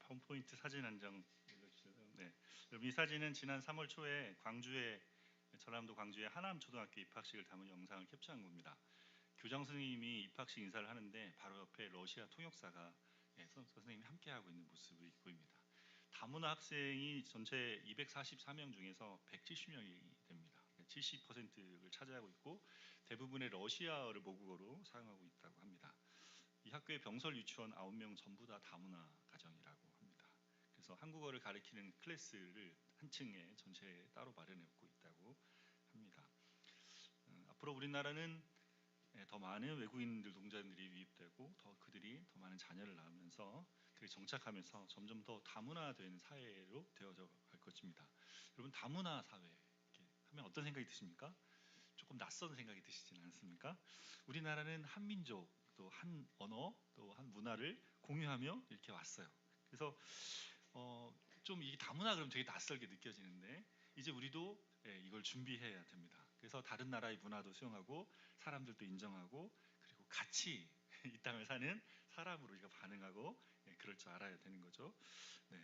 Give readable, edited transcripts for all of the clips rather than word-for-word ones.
홈포인트 사진 한 장 올려주세요. 네. 여러분, 이 사진은 지난 3월 초에 전라남도 광주의 하남초등학교 입학식을 담은 영상을 캡처한 겁니다. 교장 선생님이 입학식 인사를 하는데 바로 옆에 러시아 통역사가 선생님이 함께하고 있는 모습이 보입니다. 다문화 학생이 전체 244명 중에서 170명이 됩니다. 70%를 차지하고 있고 대부분의 러시아어를 모국어로 사용하고 있다고 합니다. 이 학교의 병설 유치원 9명 전부 다 다문화 가정이라고 합니다. 그래서 한국어를 가리키는 클래스를 한 층에 전체에 따로 마련하고 있다고 합니다. 앞으로 우리나라는 더 많은 외국인들 동자들이 유입되고 그들이 더 많은 자녀를 낳으면서 그들이 정착하면서 점점 더 다문화되는 사회로 되어져 갈 것입니다. 여러분, 다문화 사회 이렇게 하면 어떤 생각이 드십니까? 조금 낯선 생각이 드시지는 않습니까? 우리나라는 한 민족, 또 한 언어, 또 한 문화를 공유하며 이렇게 왔어요. 그래서 좀 이게 다문화 그러면 되게 낯설게 느껴지는데 이제 우리도 이걸 준비해야 됩니다. 그래서 다른 나라의 문화도 수용하고 사람들도 인정하고 그리고 같이 이 땅을 사는 사람으로 우리가 반응하고 그럴 줄 알아야 되는 거죠. 네.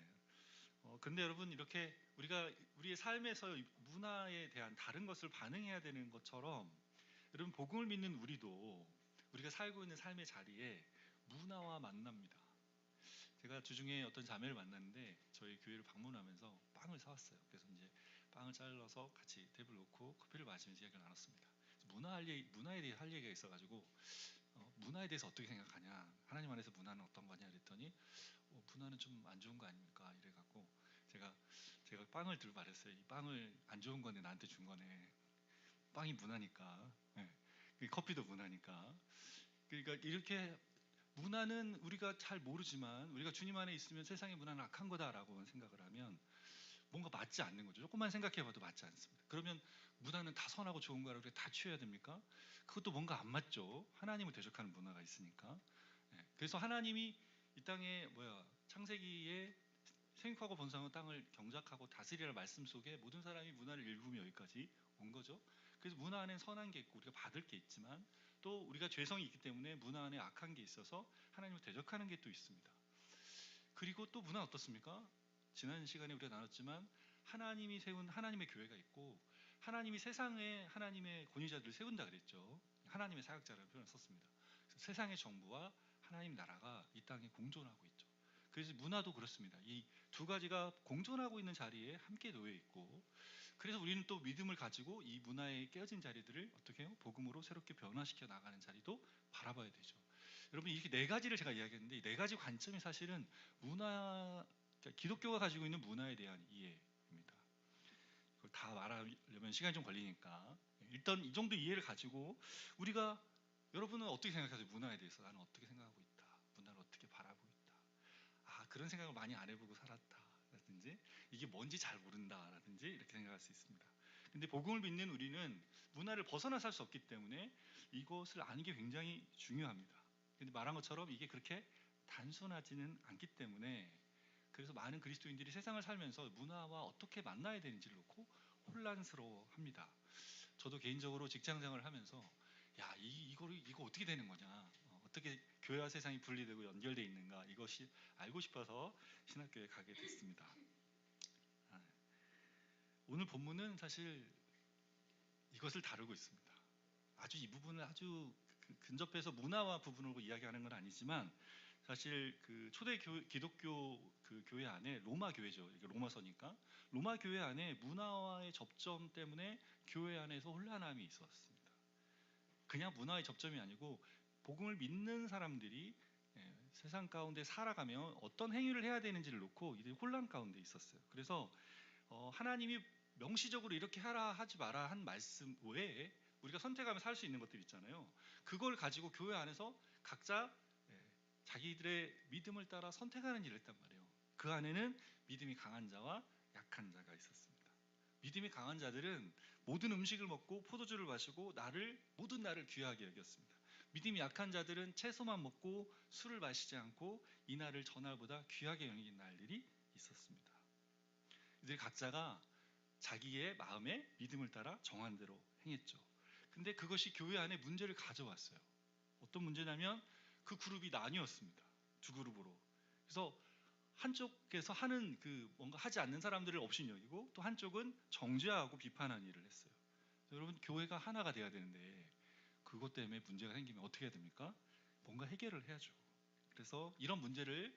근데 여러분, 이렇게 우리가 우리의 삶에서 문화에 대한 다른 것을 반응해야 되는 것처럼 여러분, 복음을 믿는 우리가 살고 있는 삶의 자리에 문화와 만납니다. 제가 주중에 어떤 자매를 만났는데 저희 교회를 방문하면서 빵을 사왔어요. 그래서 이제 빵을 잘라서 같이 테이블 놓고 커피를 마시면서 이야기를 나눴습니다. 문화에 대해 할 얘기가 있어가지고 문화에 대해서 어떻게 생각하냐, 하나님 안에서 문화는 어떤 거냐 그랬더니 문화는 좀 안 좋은 거 아닙니까? 이래갖고 제가 빵을 들고 말했어요. 이 빵을 안 좋은 거네, 나한테 준 거네. 빵이 문화니까. 커피도 문화니까. 그러니까 이렇게 문화는 우리가 잘 모르지만 우리가 주님 안에 있으면 세상의 문화는 악한 거다라고 생각을 하면 뭔가 맞지 않는 거죠. 조금만 생각해봐도 맞지 않습니다. 그러면 문화는 다 선하고 좋은 거라고 우리가 다 취해야 됩니까? 그것도 뭔가 안 맞죠. 하나님을 대적하는 문화가 있으니까. 그래서 하나님이 이 땅에 창세기에 생육하고 번성한 땅을 경작하고 다스리라는 말씀 속에 모든 사람이 문화를 일구며 여기까지 온 거죠. 그래서 문화 안에 선한 게 있고 우리가 받을 게 있지만 또 우리가 죄성이 있기 때문에 문화 안에 악한 게 있어서 하나님을 대적하는 게 또 있습니다. 그리고 또 문화는 어떻습니까? 지난 시간에 우리가 나눴지만 하나님이 세운 하나님의 교회가 있고 하나님이 세상에 하나님의 권위자들을 세운다 그랬죠. 하나님의 사역자라는 표현을 썼습니다. 세상의 정부와 하나님 나라가 이 땅에 공존하고 있죠. 그래서 문화도 그렇습니다. 이 두 가지가 공존하고 있는 자리에 함께 놓여 있고, 그래서 우리는 또 믿음을 가지고 이 문화에 깨어진 자리들을 어떻게 해요? 복음으로 새롭게 변화시켜 나가는 자리도 바라봐야 되죠. 여러분, 이렇게 네 가지를 제가 이야기했는데 이 네 가지 관점이 사실은 그러니까 기독교가 가지고 있는 문화에 대한 이해입니다. 그걸 다 말하려면 시간이 좀 걸리니까 일단 이 정도 이해를 가지고 여러분은 어떻게 생각하세요? 문화에 대해서 나는 어떻게 생각하고 있다, 문화를 어떻게 바라보고 있다, 그런 생각을 많이 안 해보고 살았다 라든지 이게 뭔지 잘 모른다 라든지 이렇게 생각할 수 있습니다. 근데 복음을 믿는 우리는 문화를 벗어나 살 수 없기 때문에 이것을 아는 게 굉장히 중요합니다. 근데 말한 것처럼 이게 그렇게 단순하지는 않기 때문에 그래서 많은 그리스도인들이 세상을 살면서 문화와 어떻게 만나야 되는지를 놓고 혼란스러워합니다. 저도 개인적으로 직장생활을 하면서 이거 어떻게 되는 거냐, 어떻게 교회와 세상이 분리되고 연결되어 있는가, 이것이 알고 싶어서 신학교에 가게 됐습니다. 오늘 본문은 사실 이것을 다루고 있습니다. 이 부분을 아주 근접해서 문화와 부분으로 이야기하는 건 아니지만 사실 그 초대 기독교 그 교회 안에 로마 교회죠. 이게 로마서니까 로마 교회 안에 문화와의 접점 때문에 교회 안에서 혼란함이 있었습니다. 그냥 문화의 접점이 아니고 복음을 믿는 사람들이 세상 가운데 살아가면 어떤 행위를 해야 되는지를 놓고 이들이 혼란 가운데 있었어요. 그래서 하나님이 명시적으로 이렇게 하라 하지 마라 한 말씀 외에 우리가 선택하면 살 수 있는 것들 있잖아요. 그걸 가지고 교회 안에서 각자 자기들의 믿음을 따라 선택하는 일을 했단 말이에요. 그 안에는 믿음이 강한 자와 약한 자가 있었습니다. 믿음이 강한 자들은 모든 음식을 먹고 포도주를 마시고 모든 날을 귀하게 여겼습니다. 믿음이 약한 자들은 채소만 먹고 술을 마시지 않고 이 날을 전날보다 귀하게 여긴 날들이 있었습니다. 이들 각자가 자기의 마음에 믿음을 따라 정한 대로 행했죠. 근데 그것이 교회 안에 문제를 가져왔어요. 어떤 문제냐면 그 그룹이 나뉘었습니다. 두 그룹으로. 그래서 한쪽에서 하는 뭔가 하지 않는 사람들을 업신여기고 또 한쪽은 정죄하고 비판하는 일을 했어요. 여러분, 교회가 하나가 돼야 되는데 그것 때문에 문제가 생기면 어떻게 해야 됩니까? 뭔가 해결을 해야죠. 그래서 이런 문제를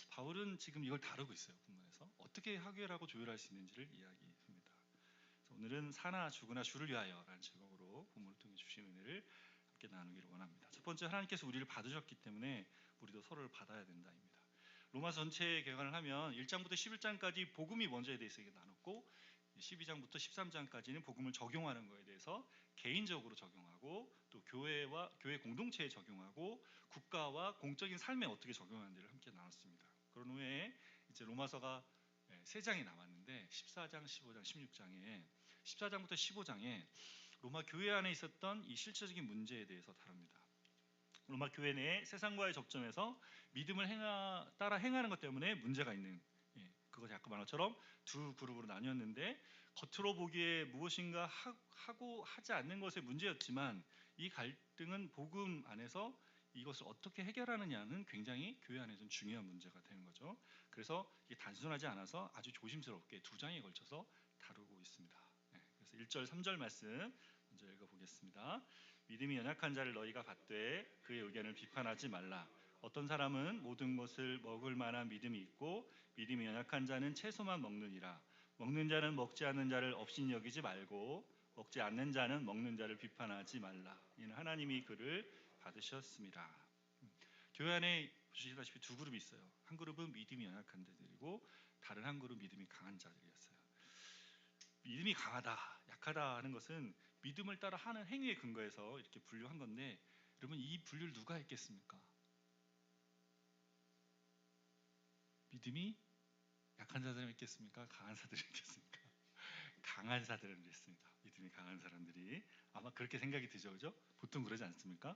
바울은 지금 이걸 다루고 있어요. 본문에서 어떻게 해결하고 조율할 수 있는지를 이야기합니다. 오늘은 사나 죽으나 주를 위하여라는 제목으로 본문을 통해 주신 은혜를 함께 나누기를 원합니다. 첫 번째, 하나님께서 우리를 받으셨기 때문에 우리도 서로를 받아야 된다입니다. 로마 전체의 개관을 하면 1장부터 11장까지 복음이 먼저에 대해서 나눴고 12장부터 13장까지는 복음을 적용하는 것에 대해서 개인적으로 적용하고 또 교회와 교회 공동체에 적용하고 국가와 공적인 삶에 어떻게 적용하는지를 함께 나눴습니다. 그런 후에 이제 로마서가 3장이 남았는데 14장, 15장, 16장에 14장부터 15장에 로마 교회 안에 있었던 이 실질적인 문제에 대해서 다룹니다. 로마 교회 내에 세상과의 접점에서 믿음을 따라 행하는 것 때문에 문제가 있는, 그것이 아까 말한 것처럼 두 그룹으로 나뉘었는데 겉으로 보기에 무엇인가 하고 하지 않는 것의 문제였지만 이 갈등은 복음 안에서 이것을 어떻게 해결하느냐는 굉장히 교회 안에서는 중요한 문제가 되는 거죠. 그래서 이게 단순하지 않아서 아주 조심스럽게 2장에 걸쳐서 다루고 있습니다. 그래서 1절, 3절 말씀 먼저 읽어보겠습니다. 믿음이 연약한 자를 너희가 받되 그의 의견을 비판하지 말라. 어떤 사람은 모든 것을 먹을 만한 믿음이 있고 믿음이 연약한 자는 채소만 먹느니라. 먹는 자는 먹지 않는 자를 업신여기지 말고 먹지 않는 자는 먹는 자를 비판하지 말라. 이는 하나님이 그를 받으셨습니다. 교회 안에 보시다시피 두 그룹이 있어요. 한 그룹은 믿음이 연약한 자들이고 다른 한 그룹은 믿음이 강한 자들이었어요. 믿음이 강하다, 약하다 하는 것은 믿음을 따라 하는 행위에 근거해서 이렇게 분류한 건데, 여러분, 이 분류를 누가 했겠습니까? 믿음이 약한 자들은 했겠습니까? 강한 자들은 했겠습니까? 강한 자들은 했습니다. 믿음이 강한 사람들이 아마 그렇게 생각이 드죠, 그죠? 보통 그러지 않습니까?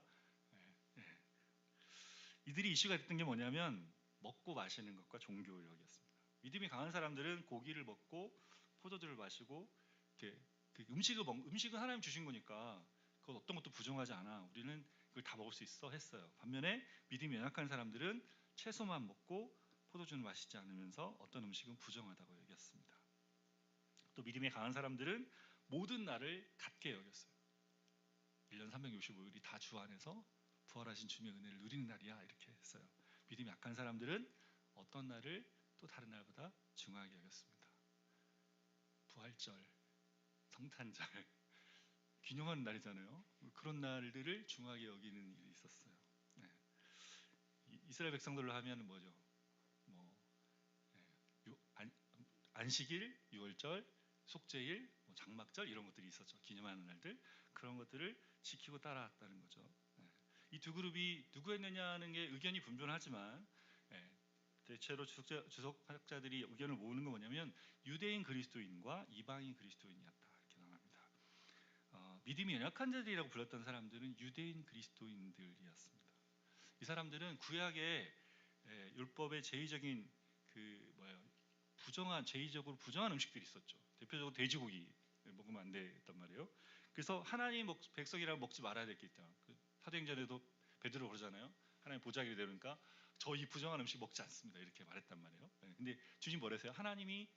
이들이 이슈가 됐던 게 뭐냐면 먹고 마시는 것과 종교력이었습니다. 믿음이 강한 사람들은 고기를 먹고 포도주를 마시고 이렇게 음식은 하나님 주신 거니까 그것 어떤 것도 부정하지 않아. 우리는 그걸 다 먹을 수 있어 했어요. 반면에 믿음이 연약한 사람들은 채소만 먹고 포도주는 마시지 않으면서 어떤 음식은 부정하다고 여겼습니다. 또 믿음이 강한 사람들은 모든 날을 같게 여겼어요. 1년 365일이 다 주 안에서 부활하신 주님의 은혜를 누리는 날이야, 이렇게 했어요. 믿음이 약한 사람들은 어떤 날을 또 다른 날보다 중요하게 여겼습니다. 부활절, 성탄절, 기념하는 날이잖아요. 그런 날들을 중요하게 여기는 일이 있었어요. 이스라엘 백성들로 하면 뭐죠? 안식일, 유월절, 속죄일, 장막절 이런 것들이 있었죠. 기념하는 날들, 그런 것들을 지키고 따라왔다는 거죠. 이 두 그룹이 누구였느냐는 게 의견이 분분하지만 대체로 주석학자들이 의견을 모으는 건 뭐냐면 유대인 그리스도인과 이방인 그리스도인이었다, 이렇게 나옵니다. 믿음이 연약한 자들이라고 불렀던 사람들은 유대인 그리스도인들이었습니다. 이 사람들은 구약의 율법의 제의적인 제의적으로 부정한 음식들이 있었죠. 대표적으로 돼지고기 먹으면 안 됐단 말이에요. 그래서 하나님 백성이라고 먹지 말아야 됐겠죠. 사도행전에도 베드로 그러잖아요. 하나님 보자기를 내놓으니까 저 이 부정한 음식 먹지 않습니다, 이렇게 말했단 말이에요. 근데 주님 뭐래서요? 하나님이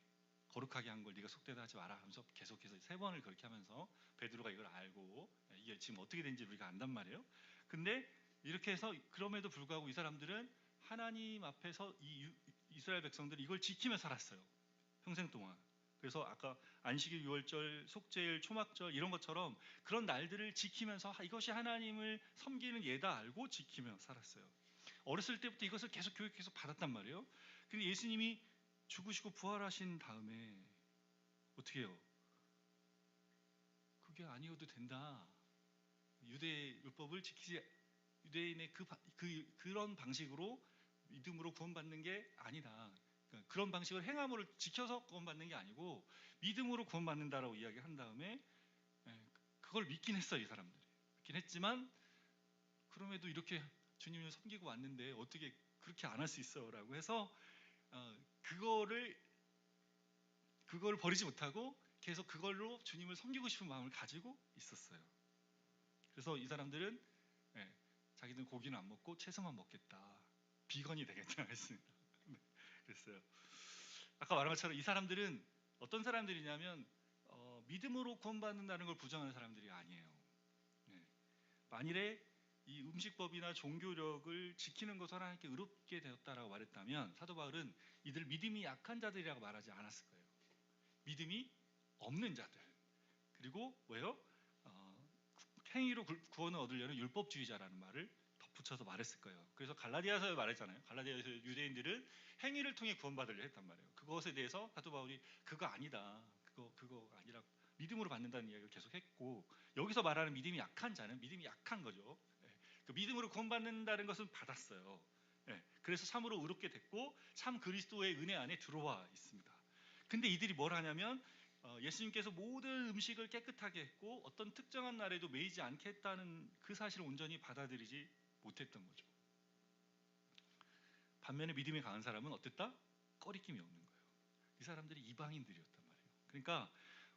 거룩하게 한 걸 네가 속되다 하지 마라 하면서 계속해서 3번을 그렇게 하면서 베드로가 이걸 알고 이게 지금 어떻게 된지 우리가 안단 말이에요. 근데 이렇게 해서 그럼에도 불구하고 이 사람들은 하나님 앞에서 이스라엘 백성들이 이걸 지키며 살았어요, 평생 동안. 그래서 아까 안식일, 유월절, 속죄일, 초막절 이런 것처럼 그런 날들을 지키면서 이것이 하나님을 섬기는 예다 알고 지키며 살았어요. 어렸을 때부터 이것을 계속 교육해서 받았단 말이에요. 근데 예수님이 죽으시고 부활하신 다음에 어떻게 해요? 그게 아니어도 된다. 유대 율법을 지키지, 유대인의 그런 방식으로 믿음으로 구원받는 게 아니다. 그러니까 그런 방식을 행함으로 지켜서 구원받는 게 아니고 믿음으로 구원받는다라고 이야기한 다음에 그걸 믿긴 했어요. 이 사람들이 믿긴 했지만 그럼에도 이렇게 주님을 섬기고 왔는데 어떻게 그렇게 안 할 수 있어? 라고 해서 그걸 버리지 못하고 계속 그걸로 주님을 섬기고 싶은 마음을 가지고 있었어요. 그래서 이 사람들은 자기들은 고기는 안 먹고 채소만 먹겠다, 비건이 되겠다 했습니다. 그랬어요. 아까 말한 것처럼 이 사람들은 어떤 사람들이냐면 믿음으로 구원받는다는 걸 부정하는 사람들이 아니에요. 네. 만일에 이 음식법이나 종교력을 지키는 것을 하나님께 의롭게 되었다라고 말했다면 사도 바울은 이들 믿음이 약한 자들이라고 말하지 않았을 거예요. 믿음이 없는 자들. 그리고 뭐예요? 행위로 구원을 얻으려는 율법주의자라는 말을 덧붙여서 말했을 거예요. 그래서 갈라디아서에 말했잖아요. 갈라디아서 유대인들은 행위를 통해 구원받으려 했단 말이에요. 그것에 대해서 사도 바울이 그거 아니다. 그거 아니라 믿음으로 받는다는 이야기를 계속했고, 여기서 말하는 믿음이 약한 자는 믿음이 약한 거죠. 그 믿음으로 구원받는다는 것은 받았어요. 그래서 참으로 의롭게 됐고 참 그리스도의 은혜 안에 들어와 있습니다. 근데 이들이 뭘 하냐면 예수님께서 모든 음식을 깨끗하게 했고 어떤 특정한 날에도 매이지 않게 했다는 그 사실을 온전히 받아들이지 못했던 거죠. 반면에 믿음이 강한 사람은 어땠다? 꺼리낌이 없는 거예요. 이 사람들이 이방인들이었단 말이에요. 그러니까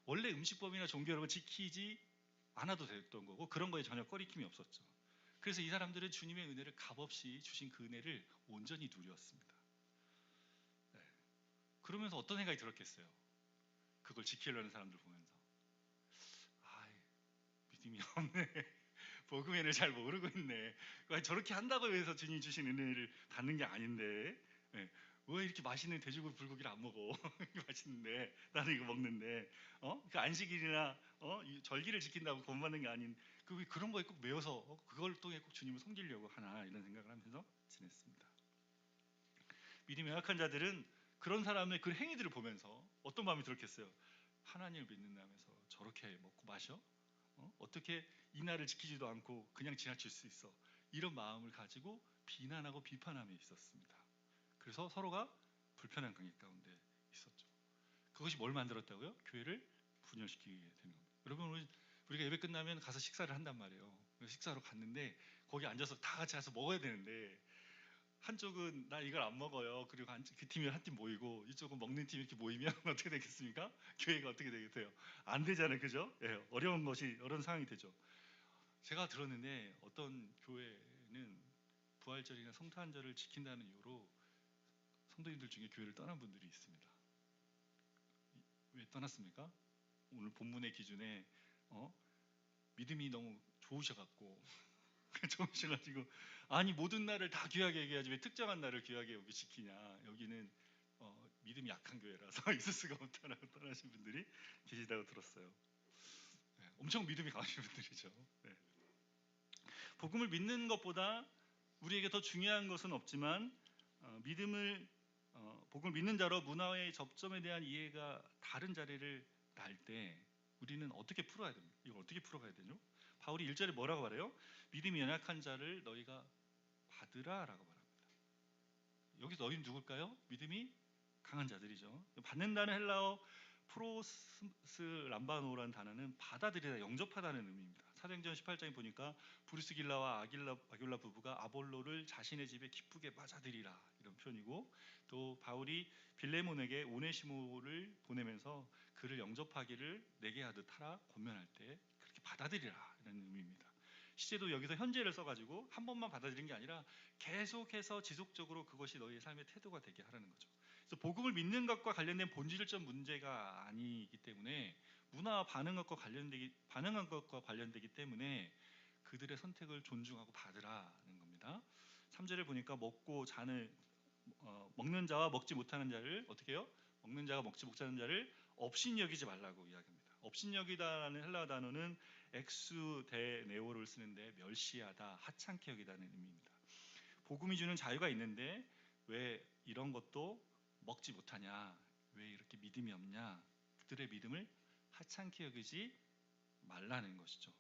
원래 음식법이나 종교력을 지키지 않아도 됐던 거고 그런 거에 전혀 꺼리낌이 없었죠. 그래서 이 사람들은 주님의 은혜를 값없이 주신 그 은혜를 온전히 누렸습니다. 그러면서 어떤 생각이 들었겠어요? 그걸 지키려는 사람들 보면서 믿음이 없네. 복음의 은혜를 잘 모르고 있네. 저렇게 한다고 해서 주님이 주신 은혜를 받는 게 아닌데 왜 이렇게 맛있는 돼지고기 불고기를 안 먹어? 맛있는데 나는 이거 먹는데 그 안식일이나 절기를 지킨다고 구원받는 게 아닌 그런 거에 꼭 매여서 그걸 통해 꼭 주님을 섬기려고 하나 이런 생각을 하면서 지냈습니다. 믿음이 약한 자들은 그런 사람의 그 행위들을 보면서 어떤 마음이 들었겠어요? 하나님을 믿는다면서 저렇게 먹고 마셔? 어떻게 이 날을 지키지도 않고 그냥 지나칠 수 있어? 이런 마음을 가지고 비난하고 비판함에 있었습니다. 그래서 서로가 불편한 관계 가운데 있었죠. 그것이 뭘 만들었다고요? 교회를 분열시키게 되는 겁니다. 여러분 우리가 예배 끝나면 가서 식사를 한단 말이에요. 식사로 갔는데 거기 앉아서 다 같이 가서 먹어야 되는데 한쪽은 나 이걸 안 먹어요. 그리고 그 팀이 한 팀 모이고 이쪽은 먹는 팀이 이렇게 모이면 어떻게 되겠습니까? 교회가 어떻게 되겠어요? 안 되잖아요, 그죠? 어려운 상황이 되죠. 제가 들었는데 어떤 교회는 부활절이나 성탄절을 지킨다는 이유로 성도님들 중에 교회를 떠난 분들이 있습니다. 왜 떠났습니까? 오늘 본문의 기준에 믿음이 너무 좋으셔갖고 아니 모든 날을 다 귀하게 얘기하지 왜 특정한 날을 귀하게 여기 지키냐. 여기는 믿음이 약한 교회라서 있을 수가 없다라고 떠나신 분들이 계시다고 들었어요. 엄청 믿음이 강하신 분들이죠. 복음을 믿는 것보다 우리에게 더 중요한 것은 없지만 복음을 믿는 자로 문화의 접점에 대한 이해가 다른 자리를 날 때 우리는 어떻게 풀어야 됩니까? 이걸 어떻게 풀어가야 되죠? 바울이 1절에 뭐라고 말해요? 믿음이 연약한 자를 너희가 받으라 라고 말합니다. 여기서 너희는 누굴까요? 믿음이 강한 자들이죠. 받는다는 헬라어 프로스 람바노라는 단어는 받아들이다, 영접하다는 의미입니다. 사도행전 18장에 보니까 브루스길라와 아귤라 부부가 아볼로를 자신의 집에 기쁘게 맞아들이라 이런 표현이고, 또 바울이 빌레몬에게 오네시모를 보내면서 그를 영접하기를 내게 하듯 하라 권면할 때 그렇게 받아들이라 이런 의미입니다. 시제도 여기서 현재를 써가지고 한 번만 받아들인 게 아니라 계속해서 지속적으로 그것이 너희의 삶의 태도가 되게 하라는 거죠. 그래서 복음을 믿는 것과 관련된 본질적 문제가 아니기 때문에 문화와 반응한 것과 관련되기 때문에 그들의 선택을 존중하고 받으라는 겁니다. 3절에 보니까 먹는 자와 먹지 못하는 자를 어떻게 해요? 먹는 자가 먹지 못하는 자를 업신여기지 말라고 이야기합니다. 업신여기다라는 헬라어 단어는 엑수데네오를 쓰는데 멸시하다, 하찮게 여기다는 의미입니다. 복음이 주는 자유가 있는데 왜 이런 것도 먹지 못하냐? 왜 이렇게 믿음이 없냐? 그들의 믿음을 하찮게 여기지 말라는 것이죠.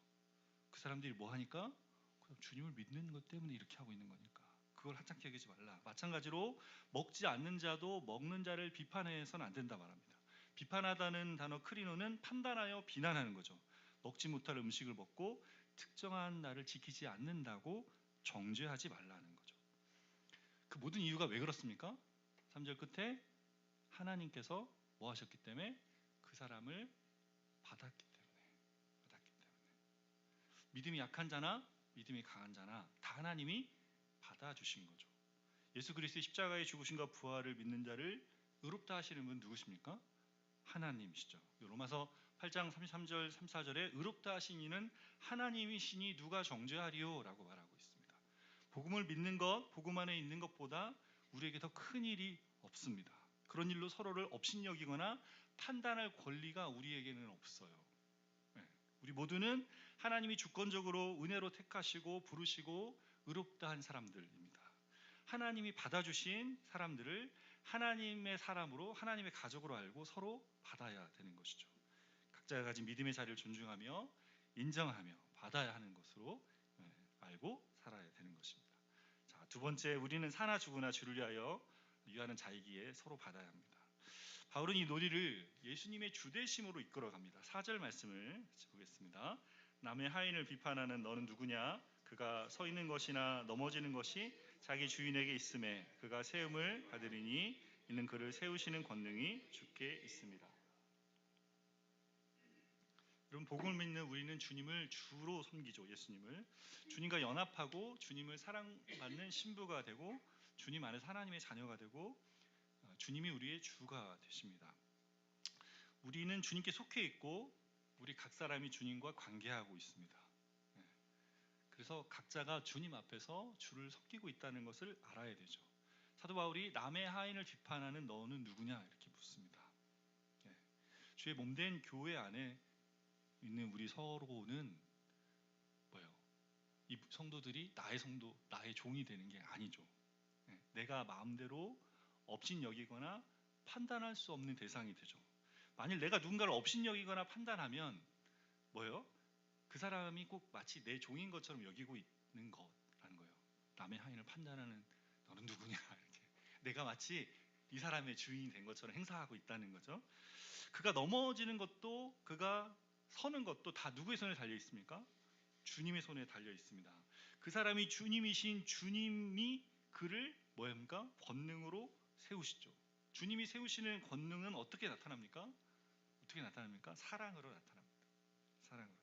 그 사람들이 뭐 하니까? 그냥 주님을 믿는 것 때문에 이렇게 하고 있는 거니까 그걸 하찮게 여기지 말라. 마찬가지로 먹지 않는 자도 먹는 자를 비판해서는 안 된다 말합니다. 비판하다는 단어 크리노는 판단하여 비난하는 거죠. 먹지 못할 음식을 먹고 특정한 날을 지키지 않는다고 정죄하지 말라는 거죠. 그 모든 이유가 왜 그렇습니까? 3절 끝에 하나님께서 뭐 하셨기 때문에? 그 사람을 받았기 때문에. 믿음이 약한 자나 믿음이 강한 자나 다 하나님이 받아주신 거죠. 예수 그리스도의 십자가의 죽으심과 부활을 믿는 자를 의롭다 하시는 분 누구십니까? 하나님이시죠. 로마서 8장 33절 34절에 의롭다 하신 이는 하나님이시니 누가 정죄하리요? 라고 말하고 있습니다. 복음을 믿는 것, 복음 안에 있는 것보다 우리에게 더 큰 일이 없습니다. 그런 일로 서로를 업신여기거나 판단할 권리가 우리에게는 없어요. 우리 모두는 하나님이 주권적으로 은혜로 택하시고 부르시고 의롭다 한 사람들입니다. 하나님이 받아주신 사람들을 하나님의 사람으로, 하나님의 가족으로 알고 서로 받아야 되는 것이죠. 각자가 가진 믿음의 자리를 존중하며 인정하며 받아야 하는 것으로 알고 살아야 되는 것입니다. 자, 두 번째, 우리는 사나 죽으나 주를 위하여 위하는 자이기에 서로 받아야 합니다. 바울은 이 논의를 예수님의 주대심으로 이끌어갑니다. 4절 말씀을 같이 보겠습니다. 남의 하인을 비판하는 너는 누구냐? 그가 서 있는 것이나 넘어지는 것이 자기 주인에게 있음에 그가 세움을 받으리니 이는 그를 세우시는 권능이 주께 있습니다. 여러분, 복음을 믿는 우리는 주님을 주로 섬기죠. 예수님을 주님과 연합하고 주님을 사랑받는 신부가 되고 주님 안에서 하나님의 자녀가 되고 주님이 우리의 주가 되십니다. 우리는 주님께 속해 있고 우리 각 사람이 주님과 관계하고 있습니다. 그래서 각자가 주님 앞에서 주를 섬기고 있다는 것을 알아야 되죠. 사도 바울이 남의 하인을 비판하는 너는 누구냐 이렇게 묻습니다. 주의 몸된 교회 안에 있는 우리 서로는 뭐예요? 이 성도들이 나의 성도, 나의 종이 되는 게 아니죠. 내가 마음대로 업신여기거나 판단할 수 없는 대상이 되죠. 만일 내가 누군가를 업신여기거나 판단하면 뭐예요? 그 사람이 꼭 마치 내 종인 것처럼 여기고 있는 거라는 거예요. 남의 하인을 판단하는 너는 누구냐 이렇게 내가 마치 이 사람의 주인이 된 것처럼 행사하고 있다는 거죠. 그가 넘어지는 것도 그가 서는 것도 다 누구의 손에 달려 있습니까? 주님의 손에 달려 있습니다. 그 사람이 주님이신 주님이 그를 뭐입니까? 권능으로 세우시죠. 주님이 세우시는 권능은 어떻게 나타납니까? 어떻게 나타납니까? 사랑으로 나타납니다. 사랑으로.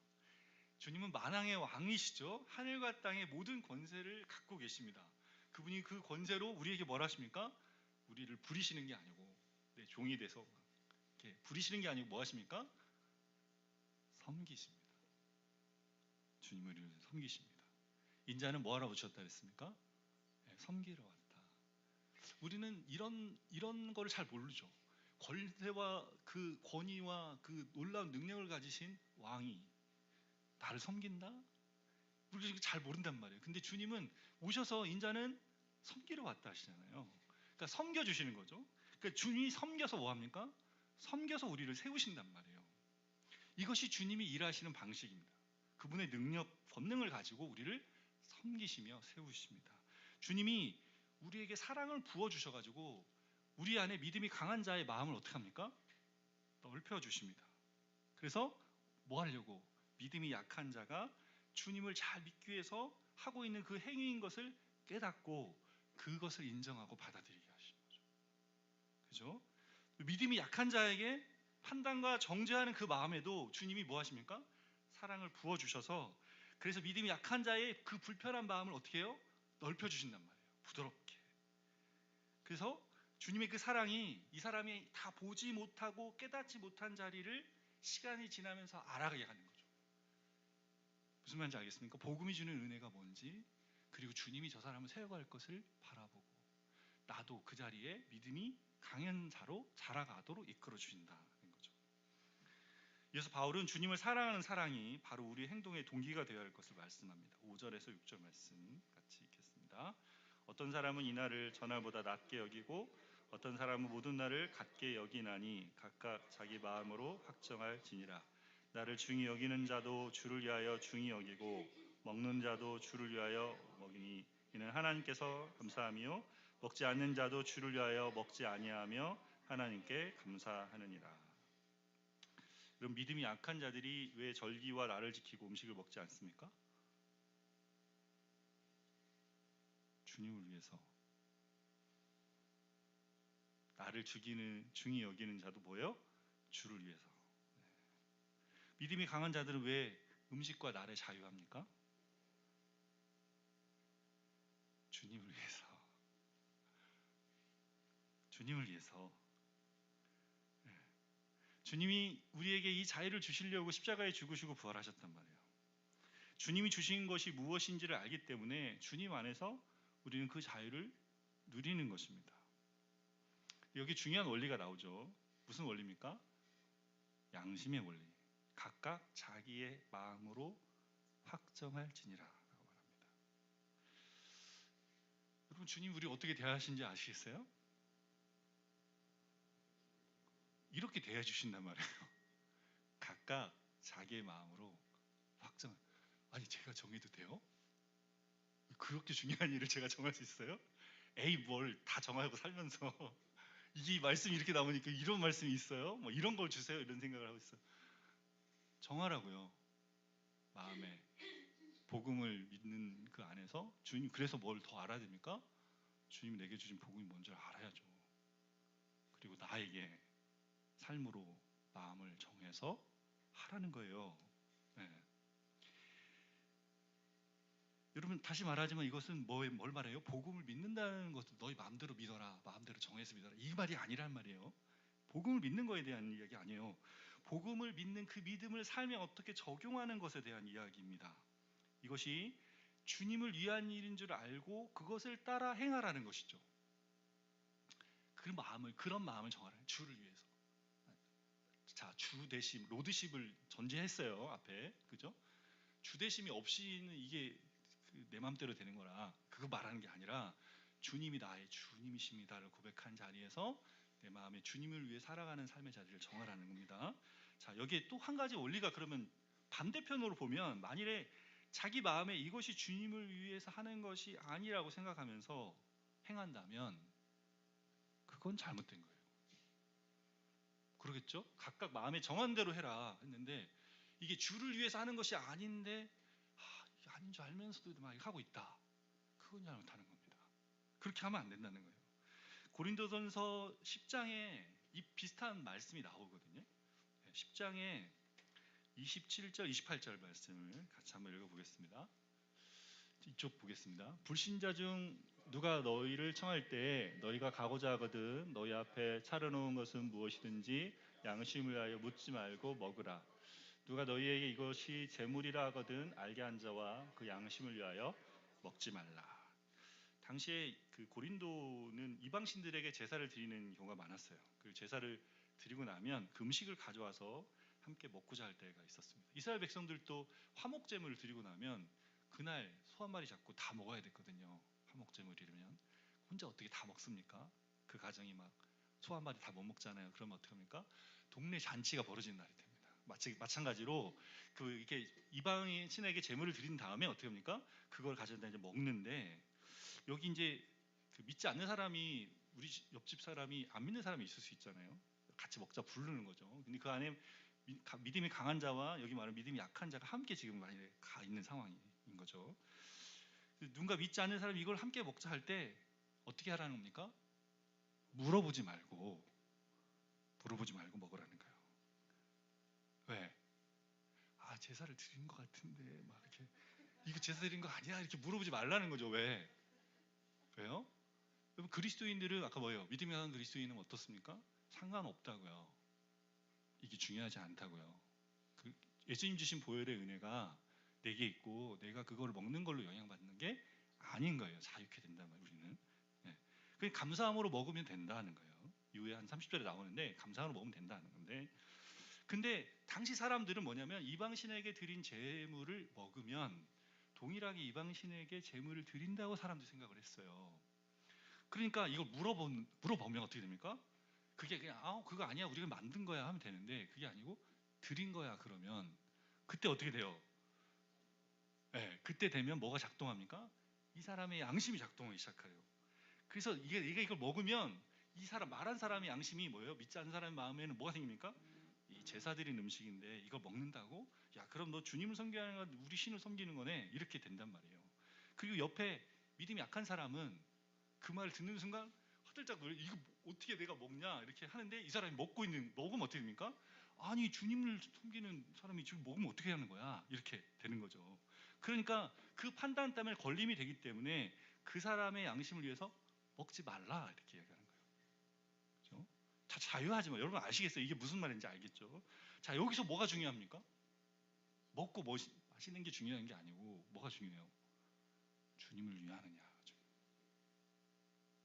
주님은 만왕의 왕이시죠. 하늘과 땅의 모든 권세를 갖고 계십니다. 그분이 그 권세로 우리에게 뭘 하십니까? 우리를 부리시는 게 아니고 내 종이 돼서 이렇게 부리시는 게 아니고 뭐 하십니까? 섬기십니다. 주님을 우리를 섬기십니다. 인자는 뭐 하러 오셨다 그랬습니까? 섬기러 왔다. 우리는 이런 거를 잘 모르죠. 권세와 그 권위와 그 놀라운 능력을 가지신 왕이 나를 섬긴다? 우리 잘 모른단 말이에요. 근데 주님은 오셔서 인자는 섬기러 왔다 하시잖아요. 그러니까 섬겨주시는 거죠. 그러니까 주님이 섬겨서 뭐 합니까? 섬겨서 우리를 세우신단 말이에요. 이것이 주님이 일하시는 방식입니다. 그분의 능력, 권능을 가지고 우리를 섬기시며 세우십니다. 주님이 우리에게 사랑을 부어주셔가지고 우리 안에 믿음이 강한 자의 마음을 어떻게 합니까? 넓혀주십니다. 그래서 뭐 하려고? 믿음이 약한 자가 주님을 잘 믿기 위해서 하고 있는 그 행위인 것을 깨닫고 그것을 인정하고 받아들이게 하시는 거죠. 그죠? 믿음이 약한 자에게 판단과 정죄하는 그 마음에도 주님이 뭐 하십니까? 사랑을 부어주셔서 그래서 믿음이 약한 자의 그 불편한 마음을 어떻게 해요? 넓혀주신단 말이에요. 부드럽게. 그래서 주님의 그 사랑이 이 사람이 다 보지 못하고 깨닫지 못한 자리를 시간이 지나면서 알아가게 하는 거죠. 무슨 말인지 알겠습니까? 복음이 주는 은혜가 뭔지 그리고 주님이 저 사람을 세워갈 것을 바라보고 나도 그 자리에 믿음이 강한 자로 자라가도록 이끌어 주신다는 거죠. 이어서 바울은 주님을 사랑하는 사랑이 바로 우리의 행동의 동기가 되어야 할 것을 말씀합니다. 5절에서 6절 말씀 같이 읽겠습니다. 어떤 사람은 이날을 전날보다 낮게 여기고 어떤 사람은 모든 날을 같게 여기나니 각각 자기 마음으로 확정할지니라. 나를 중히 여기는 자도 주를 위하여 중히 여기고 먹는 자도 주를 위하여 먹이니 이는 하나님께서 감사하며 먹지 않는 자도 주를 위하여 먹지 아니하며 하나님께 감사하느니라. 이런 믿음이 약한 자들이 왜 절기와 날을 지키고 음식을 먹지 않습니까? 주님을 위해서. 나를 중히 여기는 자도 뭐예요? 주를 위해서. 믿음이 강한 자들은 왜 음식과 날에 자유합니까? 주님을 위해서. 주님을 위해서. 주님이 우리에게 이 자유를 주시려고 십자가에 죽으시고 부활하셨단 말이에요. 주님이 주신 것이 무엇인지를 알기 때문에 주님 안에서 우리는 그 자유를 누리는 것입니다. 여기 중요한 원리가 나오죠. 무슨 원리입니까? 양심의 원리. 각각 자기의 마음으로 확정할지니라 라고 말합니다. 여러분, 주님 우리 어떻게 대하신지 아시겠어요? 이렇게 대해 주신단 말이에요. 각각 자기의 마음으로 확정. 아니, 제가 정해도 돼요? 그렇게 중요한 일을 제가 정할 수 있어요? 에이, 뭘 다 정하고 살면서 이 말씀이 이렇게 나오니까 이런 말씀이 있어요? 뭐 이런 걸 주세요, 이런 생각을 하고 있어요. 정하라고요. 마음에 복음을 믿는 그 안에서. 주님, 그래서 뭘 더 알아야 됩니까? 주님 내게 주신 복음이 뭔지 알아야죠. 그리고 나에게 삶으로 마음을 정해서 하라는 거예요. 네. 여러분, 다시 말하지만 이것은 뭘 말해요? 복음을 믿는다는 것도 너희 마음대로 믿어라, 마음대로 정해서 믿어라, 이 말이 아니란 말이에요. 복음을 믿는 것에 대한 이야기 아니에요. 복음을 믿는 그 믿음을 삶에 어떻게 적용하는 것에 대한 이야기입니다. 이것이 주님을 위한 일인 줄 알고 그것을 따라 행하라는 것이죠. 그런 마음을 정하라. 주를 위해서. 자, 주대심, 로드십을 전제했어요, 앞에. 그죠? 주대심이 없이는 이게 내 마음대로 되는 거라, 그거 말하는 게 아니라 주님이 나의 주님이십니다를 고백한 자리에서 내 마음에 주님을 위해 살아가는 삶의 자리를 정하라는 겁니다. 자, 여기에 또 한 가지 원리가, 그러면 반대편으로 보면, 만일에 자기 마음에 이것이 주님을 위해서 하는 것이 아니라고 생각하면서 행한다면 그건 잘못된 거예요. 그러겠죠? 각각 마음에 정한 대로 해라 했는데 이게 주를 위해서 하는 것이 아닌데 이게 아닌 줄 알면서도 막 하고 있다. 그건 잘못하는 겁니다. 그렇게 하면 안 된다는 거예요. 고린도전서 10장에 이 비슷한 말씀이 나오거든요. 10장에 27절, 28절 말씀을 같이 한번 읽어보겠습니다. 이쪽 보겠습니다. 불신자 중 누가 너희를 청할 때 너희가 가고자 하거든 너희 앞에 차려놓은 것은 무엇이든지 양심을 위하여 묻지 말고 먹으라. 누가 너희에게 이것이 재물이라 하거든 알게 한 자와 그 양심을 위하여 먹지 말라. 당시에 그 고린도는 이방신들에게 제사를 드리는 경우가 많았어요. 그 제사를 드리고 나면 그 음식을 가져와서 함께 먹고자 할 때가 있었습니다. 이스라엘 백성들도 화목제물을 드리고 나면 그날 소 한 마리 잡고 다 먹어야 됐거든요. 화목제물이면 혼자 어떻게 다 먹습니까? 그 가정이 막 소 한 마리 다 못 먹잖아요. 그러면 어떻게 합니까? 동네 잔치가 벌어지는 날이 됩니다. 마찬가지로 이게 이방인 신에게 제물을 드린 다음에 어떻게 합니까? 그걸 가져다 이제 먹는데, 여기 이제 그 믿지 않는 사람이, 우리 옆집 사람이 안 믿는 사람이 있을 수 있잖아요. 같이 먹자 부르는 거죠. 근데 그 안에 믿음이 강한 자와 여기 말하는 믿음이 약한 자가 함께 지금 많이 가 있는 상황인 거죠. 누군가 믿지 않는 사람이 이걸 함께 먹자 할 때 어떻게 하라는 겁니까? 물어보지 말고 먹으라는 거예요. 왜? 제사를 드린 것 같은데 막 이렇게, 이거 제사 드린 거 아니야? 이렇게 물어보지 말라는 거죠. 왜? 왜요? 여러분, 그리스도인들은 아까 뭐예요? 믿음이 강한 그리스도인은 어떻습니까? 상관없다고요. 이게 중요하지 않다고요. 예수님 주신 보혈의 은혜가 내게 있고 내가 그걸 먹는 걸로 영향받는 게 아닌 거예요. 자유케 된단 말이에요, 우리는. 그냥 감사함으로 먹으면 된다는 거예요. 이후에 한 30절에 나오는데 감사함으로 먹으면 된다는 건데, 근데 당시 사람들은 뭐냐면 이방신에게 드린 제물을 먹으면 동일하게 이방신에게 제물을 드린다고 사람들이 생각을 했어요. 그러니까 이걸 물어보면 어떻게 됩니까? 그게 그냥 그거 아니야, 우리가 만든 거야 하면 되는데, 그게 아니고 드린 거야 그러면 그때 어떻게 돼요? 그때 되면 뭐가 작동합니까? 이 사람의 양심이 작동하기 시작해요. 그래서 이걸 먹으면 이 사람, 말한 사람의 양심이 뭐예요? 믿지 않는 사람의 마음에는 뭐가 생깁니까? 이 제사 드린 음식인데 이거 먹는다고? 야, 그럼 너 주님을 섬기는 거 우리 신을 섬기는 거네, 이렇게 된단 말이에요. 그리고 옆에 믿음이 약한 사람은 그 말을 듣는 순간 화들짝 놀래. 이거 어떻게 내가 먹냐 이렇게 하는데, 이 사람이 먹으면 어떻게 됩니까? 아니, 주님을 섬기는 사람이 지금 먹으면 어떻게 하는 거야, 이렇게 되는 거죠. 그러니까 그 판단 때문에 걸림이 되기 때문에 그 사람의 양심을 위해서 먹지 말라 이렇게 얘기하는 거예요. 다 자유하지 마. 여러분 아시겠어요? 이게 무슨 말인지 알겠죠? 자, 여기서 뭐가 중요합니까? 먹고 마시는 게 중요한 게 아니고 뭐가 중요해요? 주님을 위하느냐.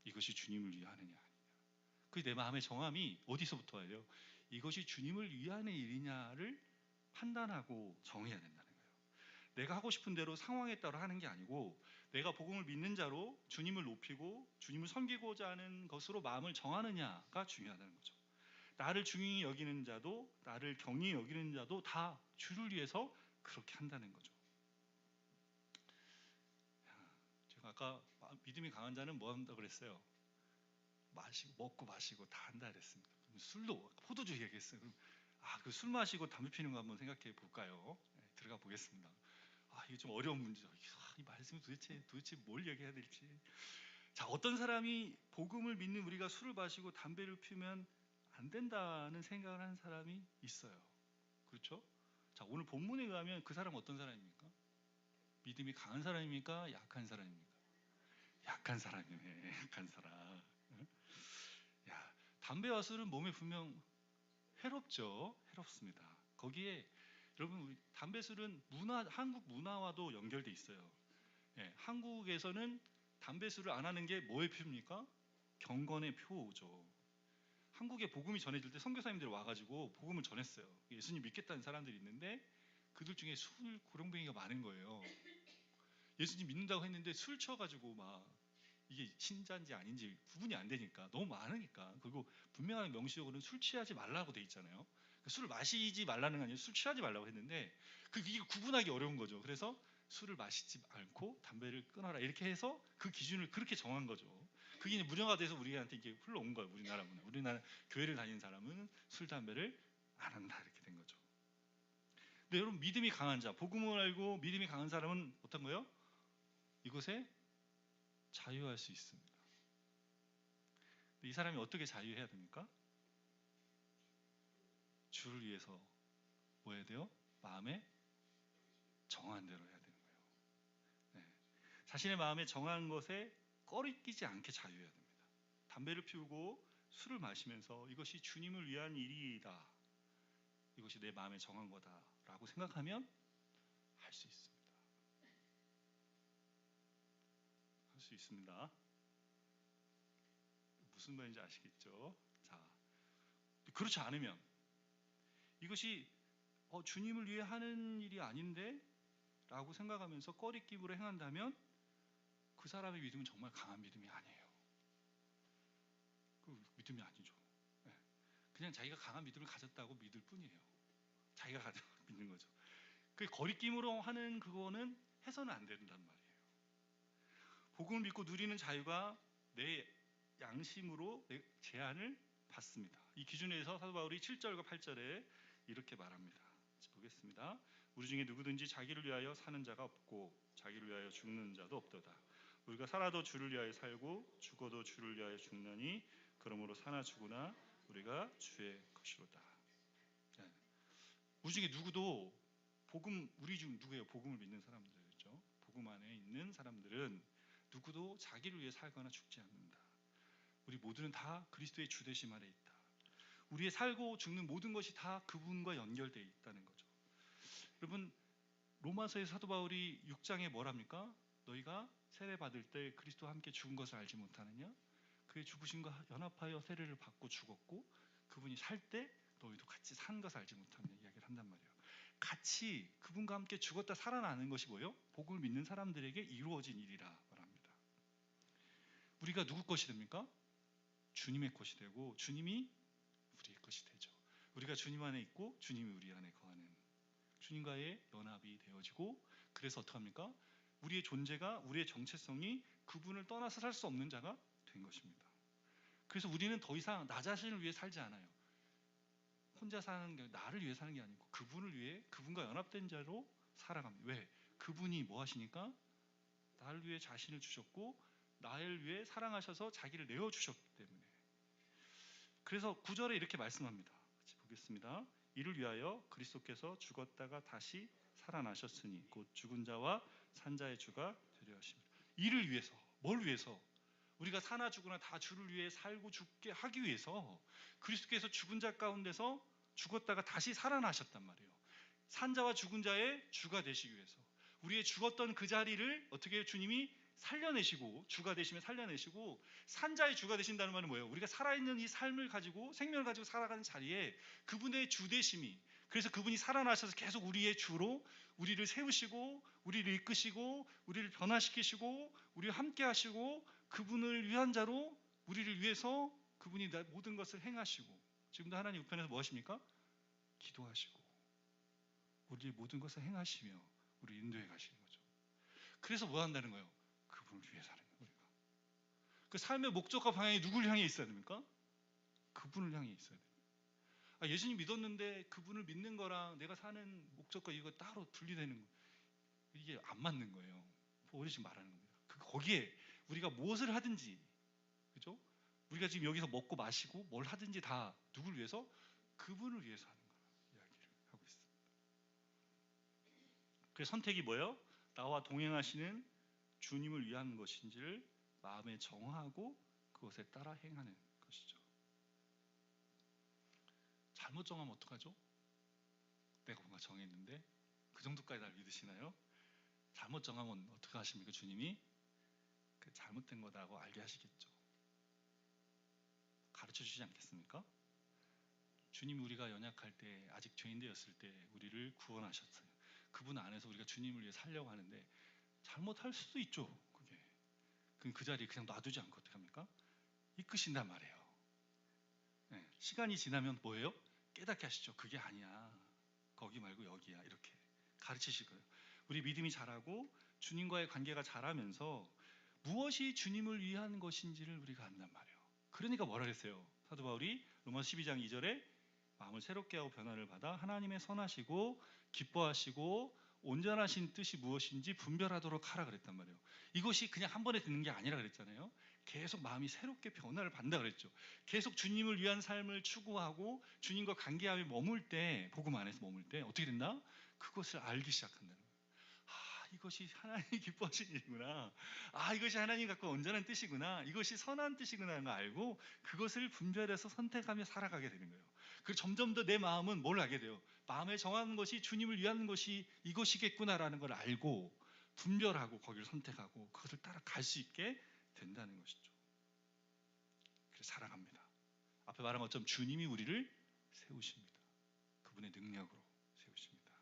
이것이 주님을 위하느냐 아니냐. 그게 내 마음의 정함이 어디서부터 와요? 이것이 주님을 위하는 일이냐를 판단하고 정해야 된다는 거예요. 내가 하고 싶은 대로 상황에 따라 하는 게 아니고 내가 복음을 믿는 자로 주님을 높이고 주님을 섬기고자 하는 것으로 마음을 정하느냐가 중요하다는 거죠. 나를 중히 여기는 자도 나를 경히 여기는 자도 다 주를 위해서 그렇게 한다는 거죠. 제가 아까 믿음이 강한 자는 뭐 한다고 그랬어요? 먹고 마시고 다 한다 그랬습니다. 술도 포도주 얘기했어요. 그럼 그 술 마시고 담배 피는 거 한번 생각해 볼까요? 네, 들어가 보겠습니다. 이게 좀 어려운 문제죠. 이 말씀이 도대체 뭘 얘기해야 될지. 자, 어떤 사람이 복음을 믿는 우리가 술을 마시고 담배를 피우면 안 된다는 생각을 하는 사람이 있어요. 그렇죠? 자, 오늘 본문에 의하면 그 사람은 어떤 사람입니까? 믿음이 강한 사람입니까? 약한 사람입니까? 약한 사람이네. 약한 사람. 야, 담배와 술은 몸에 분명 해롭죠. 해롭습니다. 거기에 여러분 우리 담배 술은 한국 문화와도 연결돼 있어요. 예, 한국에서는 담배 술을 안 하는 게 뭐의 표입니까? 경건의 표죠. 한국에 복음이 전해질 때 선교사님들이 와가지고 복음을 전했어요. 예수님 믿겠다는 사람들이 있는데 그들 중에 술 고령뱅이가 많은 거예요. 예수님 믿는다고 했는데 술 쳐가지고 막 이게 신자인지 아닌지 구분이 안 되니까 너무 많으니까. 그리고 분명한 명시적으로는 술 취하지 말라고 돼 있잖아요. 술을 마시지 말라는 게 아니라 술 취하지 말라고 했는데 이게 구분하기 어려운 거죠. 그래서 술을 마시지 않고 담배를 끊어라 이렇게 해서 그 기준을 그렇게 정한 거죠. 그게 이제 문화가 돼서 우리한테 이게 흘러온 거예요. 우리나라 문화. 우리나라 교회를 다니는 사람은 술 담배를 안 한다 이렇게 된 거죠. 근데 여러분 믿음이 강한 자, 복음을 알고 믿음이 강한 사람은 어떤 거예요? 이것에 자유할 수 있습니다. 이 사람이 어떻게 자유해야 됩니까? 주를 위해서 뭐 해야 돼요? 마음에 정한 대로 해야 되는 거예요. 네. 자신의 마음에 정한 것에 꺼리끼지 않게 자유해야 됩니다. 담배를 피우고 술을 마시면서 이것이 주님을 위한 일이다. 이것이 내 마음에 정한 거다라고 생각하면 할 수 있습니다. 할 수 있습니다. 무슨 말인지 아시겠죠? 자, 그렇지 않으면 이것이 주님을 위해 하는 일이 아닌데 라고 생각하면서 꺼리낌으로 행한다면 그 사람의 믿음은 정말 강한 믿음이 아니에요. 그 믿음이 아니죠. 네. 그냥 자기가 강한 믿음을 가졌다고 믿을 뿐이에요. 자기가 가지고 믿는 거죠. 그 거리낌으로 하는 그거는 해서는 안 된단 말이에요. 복음을 믿고 누리는 자유가 내 양심으로 내 제한을 받습니다. 이 기준에서 사도 바울이 7절과 8절에 이렇게 말합니다. 보겠습니다. 우리 중에 누구든지 자기를 위하여 사는 자가 없고 자기를 위하여 죽는 자도 없도다. 우리가 살아도 주를 위하여 살고 죽어도 주를 위하여 죽나니 그러므로 사나 죽으나 우리가 주의 것이로다. 네. 우리 중에 누구도 우리 중 누구예요? 복음을 믿는 사람들이죠. 복음 안에 있는 사람들은 누구도 자기를 위해 살거나 죽지 않는다. 우리 모두는 다 그리스도의 주되심 아래 있다. 우리의 살고 죽는 모든 것이 다 그분과 연결되어 있다는 거죠. 여러분 로마서의 사도 바울이 6장에 뭐랍니까? 너희가 세례 받을 때 그리스도와 함께 죽은 것을 알지 못하느냐? 그의 죽으심과 연합하여 세례를 받고 죽었고 그분이 살 때 너희도 같이 산 것을 알지 못하느냐 이야기를 한단 말이에요. 같이 그분과 함께 죽었다 살아나는 것이 뭐예요? 복음을 믿는 사람들에게 이루어진 일이라 말합니다. 우리가 누구 것이 됩니까? 주님의 것이 되고 주님이 우리의 것이 되죠. 우리가 주님 안에 있고 주님이 우리 안에 거하는 주님과의 연합이 되어지고 그래서 어떡합니까? 우리의 존재가 우리의 정체성이 그분을 떠나서 살 수 없는 자가 된 것입니다. 그래서 우리는 더 이상 나 자신을 위해 살지 않아요. 혼자 사는 게 나를 위해 사는 게 아니고 그분을 위해 그분과 연합된 자로 살아갑니다. 왜? 그분이 뭐 하시니까 나를 위해 자신을 주셨고 나를 위해 사랑하셔서 자기를 내어주셨기 때문에. 그래서 9절에 이렇게 말씀합니다. 같이 보겠습니다. 이를 위하여 그리스도께서 죽었다가 다시 살아나셨으니 곧 죽은 자와 산 자의 주가 되려 하십니다. 이를 위해서 뭘 위해서? 우리가 사나 죽으나 다 주를 위해 살고 죽게 하기 위해서 그리스도께서 죽은 자 가운데서 죽었다가 다시 살아나셨단 말이에요. 산자와 죽은 자의 주가 되시기 위해서 우리의 죽었던 그 자리를 어떻게 주님이 살려내시고 주가 되시면 살려내시고 산자의 주가 되신다는 말은 뭐예요? 우리가 살아있는 이 삶을 가지고 생명을 가지고 살아가는 자리에 그분의 주 되심이 그래서 그분이 살아나셔서 계속 우리의 주로 우리를 세우시고 우리를 이끄시고 우리를 변화시키시고 우리와 함께 하시고 그분을 위한 자로 우리를 위해서 그분이 모든 것을 행하시고 지금도 하나님 우편에서 무엇입니까? 기도하시고 우리의 모든 것을 행하시며 우리를 인도해 가시는 거죠. 그래서 뭐 한다는 거예요? 그분을 위해 사는 거예요. 우리가. 그 삶의 목적과 방향이 누구를 향해 있어야 됩니까? 그분을 향해 있어야 돼요. 예수님 믿었는데 그분을 믿는 거랑 내가 사는 목적과 이거 따로 분리되는 거 이게 안 맞는 거예요. 오늘 지금 말하는 겁니다. 거기에 우리가 무엇을 하든지 그죠? 우리가 지금 여기서 먹고 마시고 뭘 하든지 다 누구를 위해서? 그분을 위해서 하는 거라 이야기를 하고 있습니다. 그 선택이 뭐예요? 나와 동행하시는 주님을 위한 것인지를 마음에 정하고 그것에 따라 행하는 것이죠. 잘못 정하면 어떡하죠? 내가 뭔가 정했는데 그 정도까지 날 믿으시나요? 잘못 정하면 어떻게 하십니까? 주님이 그 잘못된 거다고 알게 하시겠죠. 가르쳐 주시지 않겠습니까? 주님이 우리가 연약할 때 아직 죄인 되었을 때 우리를 구원하셨어요. 그분 안에서 우리가 주님을 위해 살려고 하는데 잘못할 수도 있죠. 그게 그 자리에 그냥 놔두지 않고 어떻게 합니까? 이끄신단 말이에요. 네, 시간이 지나면 뭐예요? 깨닫게 하시죠. 그게 아니야. 거기 말고 여기야. 이렇게 가르치실 거예요. 우리 믿음이 자라고 주님과의 관계가 자라면서 무엇이 주님을 위한 것인지를 우리가 안단 말이에요. 그러니까 뭐라 그랬어요? 사도 바울이 로마서 12장 2절에 마음을 새롭게 하고 변화를 받아 하나님의 선하시고 기뻐하시고 온전하신 뜻이 무엇인지 분별하도록 하라 그랬단 말이에요. 이것이 그냥 한 번에 듣는 게 아니라 그랬잖아요. 계속 마음이 새롭게 변화를 받는다 그랬죠. 계속 주님을 위한 삶을 추구하고 주님과 관계하며 머물 때 복음 안에서 머물 때 어떻게 된다? 그것을 알기 시작한다는 거예요. 이것이 하나님이 기뻐하시는 일이구나. 이것이 하나님 갖고 온전한 뜻이구나. 이것이 선한 뜻이구나 하는 걸 알고 그것을 분별해서 선택하며 살아가게 되는 거예요. 그리고 점점 더 내 마음은 뭘 하게 돼요? 마음에 정하는 것이 주님을 위한 것이 이것이겠구나라는 걸 알고 분별하고 거기를 선택하고 그것을 따라갈 수 있게 된다는 것이죠. 그래서 살아갑니다. 앞에 말한 것처럼 주님이 우리를 세우십니다. 그분의 능력으로 세우십니다.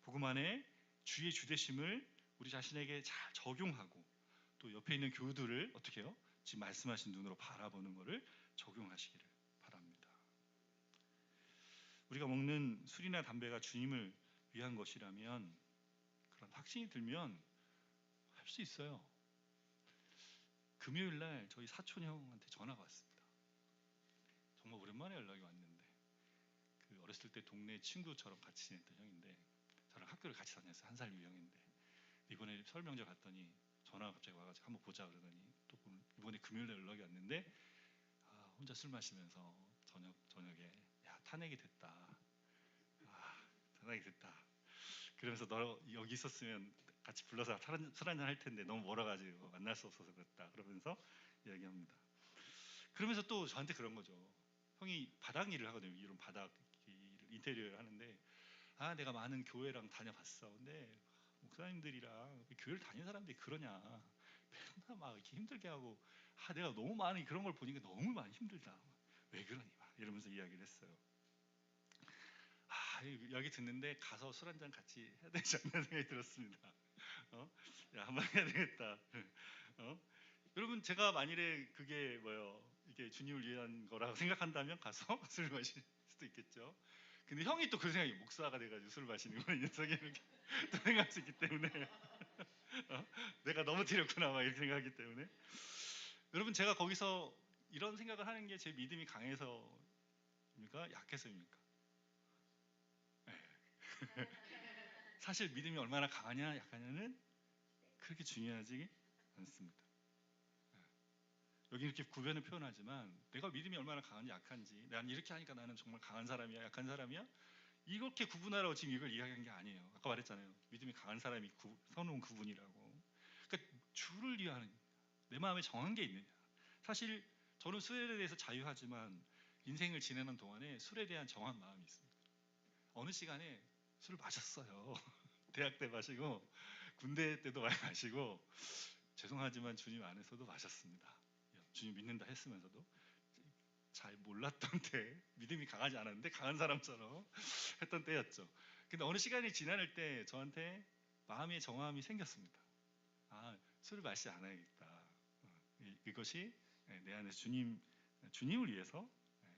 복음 안에 주의 주되심을 우리 자신에게 잘 적용하고 또 옆에 있는 교우들을 어떻게 해요? 지금 말씀하신 눈으로 바라보는 것을 적용하시기를 바랍니다. 우리가 먹는 술이나 담배가 주님을 위한 것이라면 그런 확신이 들면 할 수 있어요. 금요일 날 저희 사촌 형한테 전화가 왔습니다. 정말 오랜만에 연락이 왔는데 그 어렸을 때 동네 친구처럼 같이 지냈던 형인데 저랑 학교를 같이 다녔어요. 한 살 위형인데 이번에 설 명절 갔더니 전화가 갑자기 와가지고 한번 보자 그러더니 또 이번에 금요일에 연락이 왔는데 혼자 술 마시면서 저녁에 야 탄핵이 됐다. 탄핵이 됐다. 그러면서 너 여기 있었으면 같이 불러서 술 한잔 할 텐데 너무 멀어가지고 만날 수 없어서 그랬다. 그러면서 이야기합니다. 그러면서 또 저한테 그런 거죠. 형이 바닥 일을 하거든요. 이런 바닥 인테리어를 하는데 내가 많은 교회랑 다녀봤어. 근데 목사님들이랑 교회를 다니는 사람들이 그러냐 맨날 막 이렇게 힘들게 하고 내가 너무 많이 그런 걸 보니까 너무 많이 힘들다. 왜 그러니 막 이러면서 이야기를 했어요. 이야기 듣는데 가서 술 한잔 같이 해야 되지 않나 생각이 들었습니다. 야 한번 해야 되겠다. 여러분 제가 만일에 그게 이게 주님을 위한 거라고 생각한다면 가서 술 마실 수도 있겠죠. 근데 형이 또 그 생각이 목사가 돼가지고 술 마시는 거 이 녀석이 이렇게 또 생각할 수 있기 때문에 내가 너무 티렸구나 막 이렇게 생각하기 때문에 여러분 제가 거기서 이런 생각을 하는 게 제 믿음이 강해서입니까? 약해서입니까? 네. 사실 믿음이 얼마나 강하냐 약하냐는 그렇게 중요하지 않습니다. 여기 이렇게 구별을 표현하지만 내가 믿음이 얼마나 강한지 약한지 난 이렇게 하니까 나는 정말 강한 사람이야 약한 사람이야 이렇게 구분하라고 지금 이걸 이야기한 게 아니에요. 아까 말했잖아요. 믿음이 강한 사람이 선호한 그분이라고. 그러니까 주를 위하는 내 마음에 정한 게 있느냐. 사실 저는 술에 대해서 자유하지만 인생을 지내는 동안에 술에 대한 정한 마음이 있습니다. 어느 시간에 술을 마셨어요. 대학 때 마시고 군대 때도 많이 마시고 죄송하지만 주님 안에서도 마셨습니다. 주님 믿는다 했으면서도 잘 몰랐던 때, 믿음이 강하지 않았는데 강한 사람처럼 했던 때였죠. 근데 어느 시간이 지날 때 저한테 마음의 정함이 생겼습니다. 술을 마시지 않아야겠다. 이것이 내 안에서 주님을 위해서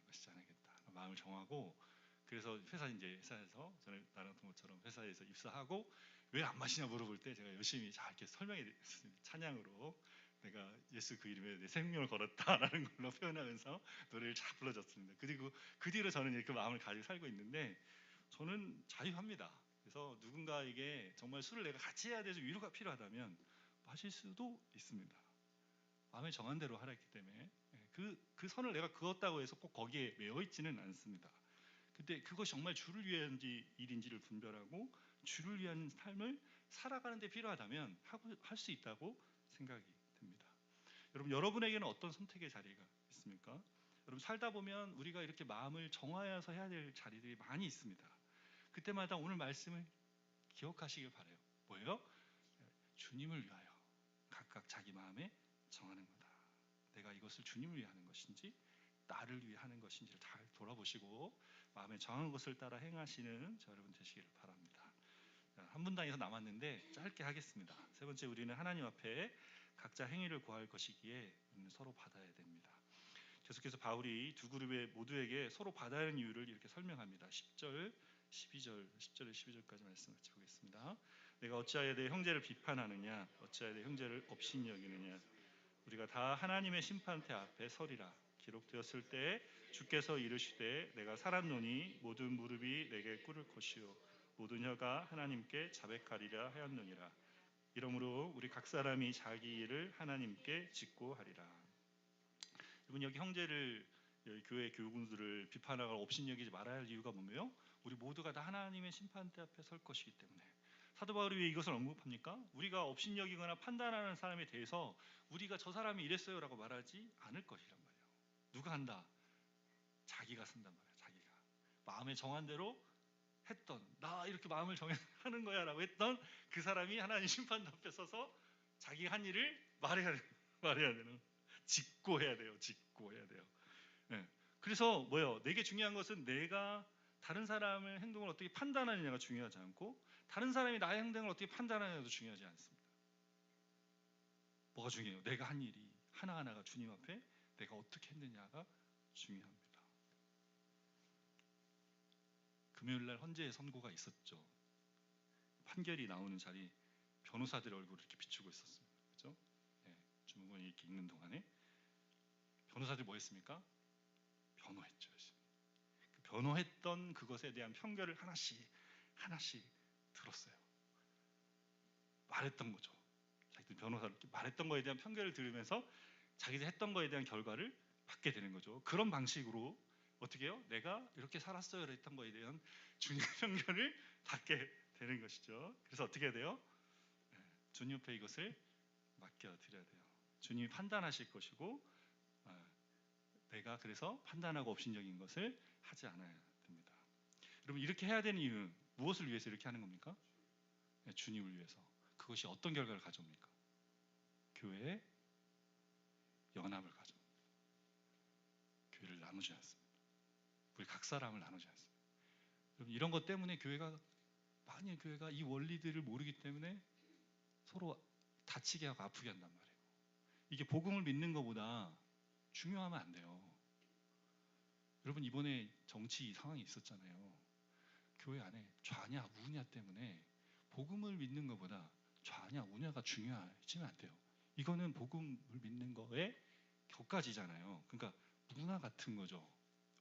마시지 않아야겠다. 마음을 정하고, 그래서 회사에서 저는 나랑 동호처럼 회사에서 입사하고 왜 안 마시냐 물어볼 때 제가 열심히 잘 이렇게 설명해 드렸습니다. 찬양으로 내가 예수 그 이름에 내 생명을 걸었다라는 걸로 표현하면서 노래를 잘 불러줬습니다. 그리고 그 뒤로 저는 이렇게 마음을 가지고 살고 있는데, 저는 자유합니다. 그래서 누군가에게 정말 술을 내가 같이 해야 돼서 위로가 필요하다면 마실 수도 있습니다. 마음에 정한 대로 하라 했기 때문에 그 선을 내가 그었다고 해서 꼭 거기에 매여 있지는 않습니다. 근데 그것이 정말 주를 위한 일인지를 분별하고 주를 위한 삶을 살아가는 데 필요하다면 할 수 있다고 생각이 듭니다. 여러분에게는 어떤 선택의 자리가 있습니까? 여러분 살다 보면 우리가 이렇게 마음을 정하여서 해야 될 자리들이 많이 있습니다. 그때마다 오늘 말씀을 기억하시길 바라요. 뭐예요? 주님을 위하여 각각 자기 마음에 정하는 거다. 내가 이것을 주님을 위해 하는 것인지 나를 위해 하는 것인지를 잘 돌아보시고 마음에 정한 것을 따라 행하시는 저 여러분 되시기를 바랍니다. 한 분당에서 남았는데 짧게 하겠습니다. 세 번째, 우리는 하나님 앞에 각자 행위를 구할 것이기에 서로 받아야 됩니다. 계속해서 바울이 두 그룹의 모두에게 서로 받아야 하는 이유를 이렇게 설명합니다. 10절, 12절, 10절에 12절까지 말씀 같이 보겠습니다. 내가 어찌하여 내 형제를 비판하느냐, 어찌하여 내 형제를 업신여기느냐. 우리가 다 하나님의 심판대 앞에 서리라. 기록되었을 때 주께서 이르시되 내가 살았노니 모든 무릎이 내게 꿇을 것이요 모든 혀가 하나님께 자백하리라 하였느니라. 이러므로 우리 각 사람이 자기 일을 하나님께 직고하리라. 여러분, 여기 형제를, 여기 교회 교우분들을 비판하거나 업신여기지 말아야 할 이유가 뭐예요? 우리 모두가 다 하나님의 심판대 앞에 설 것이기 때문에. 사도 바울이 왜 이것을 언급합니까? 우리가 업신여기거나 판단하는 사람에 대해서 우리가 저 사람이 이랬어요 라고 말하지 않을 것이란 말이에요. 누가 한다? 자기가 쓴단 말이에요. 자기가 마음에 정한 대로 했던, 나 이렇게 마음을 정하는 거야 라고 했던 그 사람이 하나님 심판 앞에 서서 자기가 한 일을 말해야 되는, 직고해야 돼요. 직고해야 돼요. 네. 그래서 뭐예요? 내게 중요한 것은 내가 다른 사람의 행동을 어떻게 판단하느냐가 중요하지 않고 다른 사람이 나의 행동을 어떻게 판단하느냐도 중요하지 않습니다. 뭐가 중요해요? 내가 한 일이 하나하나가 주님 앞에 내가 어떻게 했느냐가 중요합니다. 금요일날 헌재 선고가 있었죠. 판결이 나오는 자리, 변호사들 얼굴을 이렇게 비추고 있었습니다. 그렇죠? 네, 주무관이 이렇게 읽는 동안에 변호사들이 뭐 했습니까? 변호했죠. 그 변호했던 그것에 대한 판결을 하나씩 들었어요. 말했던 거죠. 자기들 변호사를 말했던 거에 대한 판결을 들으면서 자기들 했던 거에 대한 결과를 받게 되는 거죠. 그런 방식으로 어떻게 해요? 내가 이렇게 살았어요 했던 거에 대한 주님의 판결을 받게 되는 것이죠. 그래서 어떻게 해야 돼요? 주님 앞에 이것을 맡겨드려야 돼요. 주님이 판단하실 것이고 내가 그래서 판단하고 업신여긴 것을 하지 않아야 됩니다. 여러분, 이렇게 해야 되는 이유는 무엇을 위해서 이렇게 하는 겁니까? 주님을 위해서. 그것이 어떤 결과를 가져옵니까? 교회의 연합을 가져옵니다. 교회를 나누지 않습니다. 우리 각 사람을 나누지 않습니다. 여러분, 이런 것 때문에 많이 교회가 이 원리들을 모르기 때문에 서로 다치게 하고 아프게 한단 말이에요. 이게 복음을 믿는 것보다 중요하면 안 돼요. 여러분, 이번에 정치 상황이 있었잖아요. 교회 안에 좌냐 우냐 때문에 복음을 믿는 것보다 좌냐 우냐가 중요하지는 않대요. 이거는 복음을 믿는 거의 격가지잖아요. 그러니까 문화 같은 거죠.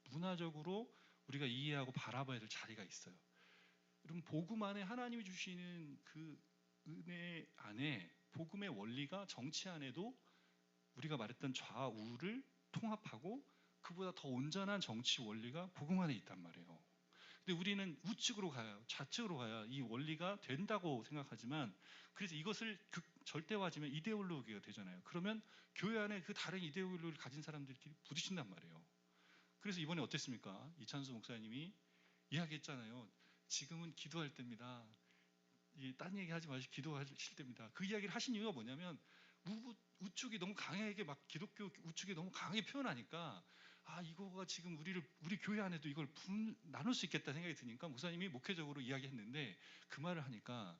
문화적으로 우리가 이해하고 바라봐야 될 자리가 있어요. 여러분, 복음 안에 하나님이 주시는 그 은혜 안에 복음의 원리가 정치 안에도 우리가 말했던 좌우를 통합하고 그보다 더 온전한 정치 원리가 복음 안에 있단 말이에요. 근데 우리는 우측으로 가야, 좌측으로 가야 이 원리가 된다고 생각하지만, 그래서 이것을 절대화하면 이데올로기가 되잖아요. 그러면 교회 안에 그 다른 이데올로기를 가진 사람들끼리 부딪힌단 말이에요. 그래서 이번에 어땠습니까? 이찬수 목사님이 이야기했잖아요. 지금은 기도할 때입니다. 딴 얘기 하지 마시고 기도하실 때입니다. 그 이야기를 하신 이유가 뭐냐면, 우측이 너무 강하게 막 기독교 우측이 너무 강하게 표현하니까, 이거가 지금 우리 교회 안에도 이걸 나눌 수 있겠다 생각이 드니까 목사님이 목회적으로 이야기했는데, 그 말을 하니까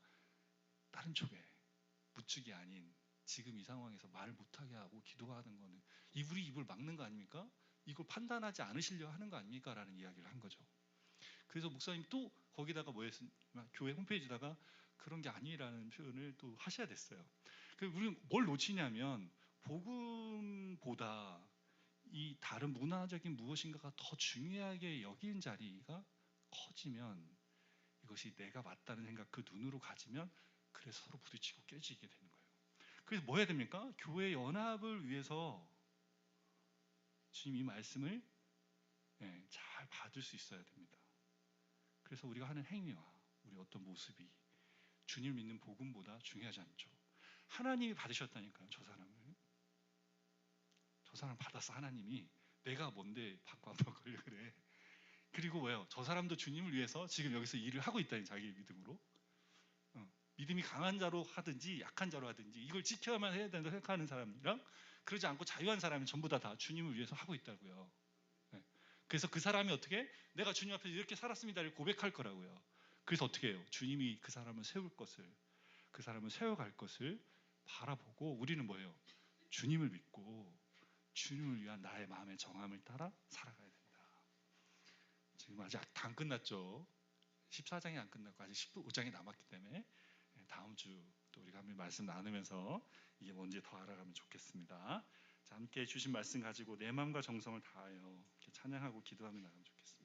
다른 쪽에 우측이 아닌 지금 이 상황에서 말을 못하게 하고 기도하는 거는 우리 입을 막는 거 아닙니까? 이걸 판단하지 않으시려 하는 거 아닙니까? 라는 이야기를 한 거죠. 그래서 목사님 또 거기다가 교회 홈페이지다가 그런 게 아니라는 표현을 또 하셔야 됐어요. 우리 뭘 놓치냐면, 복음보다 이 다른 문화적인 무엇인가가 더 중요하게 여긴 자리가 커지면, 이것이 내가 맞다는 생각 그 눈으로 가지면, 그래서 서로 부딪히고 깨지게 되는 거예요. 그래서 뭐 해야 됩니까? 교회 연합을 위해서 주님 이 말씀을 잘 받을 수 있어야 됩니다. 그래서 우리가 하는 행위와 우리 어떤 모습이 주님을 믿는 복음보다 중요하지 않죠. 하나님이 받으셨다니까요. 저 사람 받았어. 하나님이. 내가 뭔데 받고 안 받고 그래. 그리고 왜요? 저 사람도 주님을 위해서 지금 여기서 일을 하고 있다니, 자기의 믿음으로. 믿음이 강한 자로 하든지 약한 자로 하든지 이걸 지켜야만 해야 된다고 생각하는 사람이랑, 그러지 않고 자유한 사람이 전부 다 주님을 위해서 하고 있다고요. 그래서 그 사람이 어떻게, 내가 주님 앞에서 이렇게 살았습니다를 고백할 거라고요. 그래서 어떻게 해요? 주님이 그 사람을 세워갈 것을 바라보고, 우리는 뭐예요? 주님을 믿고 주님을 위한 나의 마음의 정함을 따라 살아가야 된다. 지금 아직 다 안 끝났죠. 14장이 안 끝났고 아직 15장이 남았기 때문에 다음 주 또 우리가 한번 말씀 나누면서 이게 뭔지 더 알아가면 좋겠습니다. 자, 함께 주신 말씀 가지고 내 마음과 정성을 다하여 이렇게 찬양하고 기도하며 나가면 좋겠습니다.